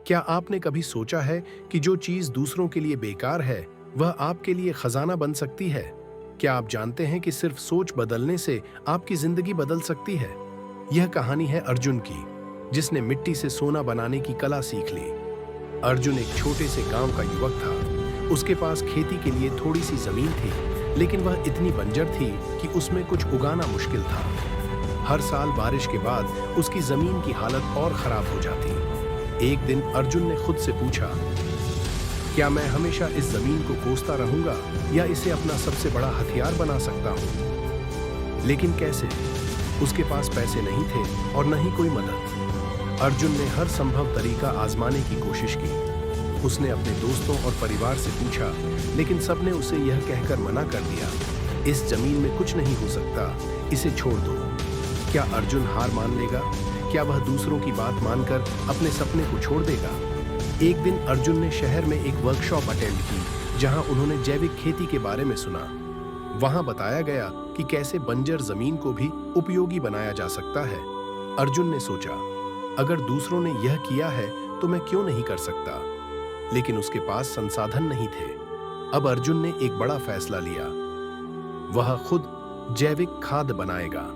क्या आपने कभी सोचा है कि जो चीज दूसरों के लिए बेकार है, वह आपके लिए खजाना बन सकती है? क्या आप जानते हैं कि सिर्फ सोच बदलने से आपकी जिंदगी बदल सकती है? यह कहानी है अर्जुन की, जिसने मिट्टी से सोना बनाने की कला सीख ली। अर्जुन एक छोटे से गांव का युवक था। उसके पास खेती के लिए थोड़ी सी जमीन थी, लेकिन वह इतनी बंजर थी कि उसमें कुछ उगाना मुश्किल था। हर साल बारिश के बाद उसकी जमीन की हालत और खराब हो जाती। एक दिन अर्जुन ने खुद से पूछा, क्या मैं हमेशा इस जमीन को कोसता रहूंगा या इसे अपना सबसे बड़ा हथियार बना सकता हूं? लेकिन कैसे? उसके पास पैसे नहीं थे और न ही कोई मदद। अर्जुन ने हर संभव तरीका आजमाने की कोशिश की। उसने अपने दोस्तों और परिवार से पूछा, लेकिन सबने उसे यह कहकर मना कर दिया, इस जमीन में कुछ नहीं हो सकता, इसे छोड़ दो। क्या अर्जुन हार मान लेगा? क्या वह दूसरों की बात मानकर अपने सपने को छोड़ देगा? एक दिन अर्जुन ने शहर में एक वर्कशॉप अटेंड की, जहां उन्होंने जैविक खेती के बारे में सुना। वहां बताया गया कि कैसे बंजर जमीन को भी उपयोगी बनाया जा सकता है। अर्जुन ने सोचा, अगर दूसरों ने यह किया है तो मैं क्यों नहीं कर सकता? लेकिन उसके पास संसाधन नहीं थे। अब अर्जुन ने एक बड़ा फैसला लिया। वह खुद जैविक खाद बनाएगा।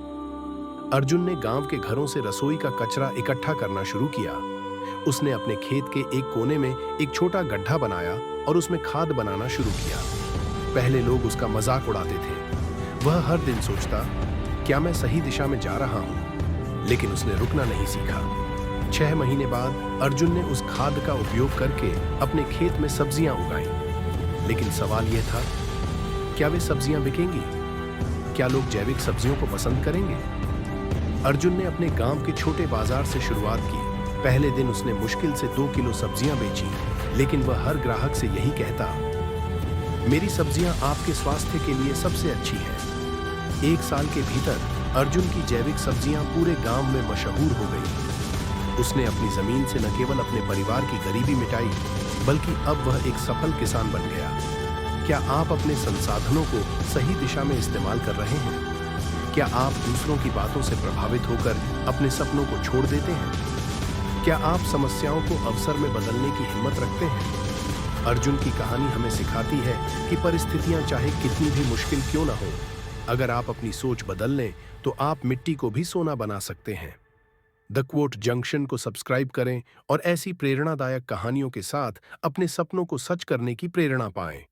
अर्जुन ने गांव के घरों से रसोई का कचरा इकट्ठा करना शुरू किया। उसने अपने खेत के एक कोने में एक छोटा गड्ढा बनाया और उसमें खाद बनाना शुरू किया। पहले लोग उसका मजाक उड़ाते थे। वह हर दिन सोचता, क्या मैं सही दिशा में जा रहा हूं? लेकिन उसने रुकना नहीं सीखा। 6 महीने बाद अर्जुन ने उस खाद का उपयोग करके अपने खेत में सब्जियां उगाई। लेकिन सवाल यह था, क्या वे सब्जियां बिकेंगी? क्या लोग जैविक सब्जियों को पसंद करेंगे? अर्जुन ने अपने गांव के छोटे बाजार से शुरुआत की। पहले दिन उसने मुश्किल से 2 किलो सब्जियां बेची, लेकिन वह हर ग्राहक से यही कहता, मेरी सब्जियां आपके स्वास्थ्य के लिए सबसे अच्छी हैं। 1 साल के भीतर अर्जुन की जैविक सब्जियां पूरे गांव में मशहूर हो गई। उसने अपनी जमीन से न केवल अपने परिवार की गरीबी मिटाई, बल्कि अब वह एक सफल किसान बन गया। क्या आप अपने संसाधनों को सही दिशा में इस्तेमाल कर रहे हैं? क्या आप दूसरों की बातों से प्रभावित होकर अपने सपनों को छोड़ देते हैं? क्या आप समस्याओं को अवसर में बदलने की हिम्मत रखते हैं? अर्जुन की कहानी हमें सिखाती है कि परिस्थितियां चाहे कितनी भी मुश्किल क्यों ना हो, अगर आप अपनी सोच बदल लें तो आप मिट्टी को भी सोना बना सकते हैं। द क्वोट जंक्शन को सब्सक्राइब करें और ऐसी प्रेरणादायक कहानियों के साथ अपने सपनों को सच करने की प्रेरणा पाएं।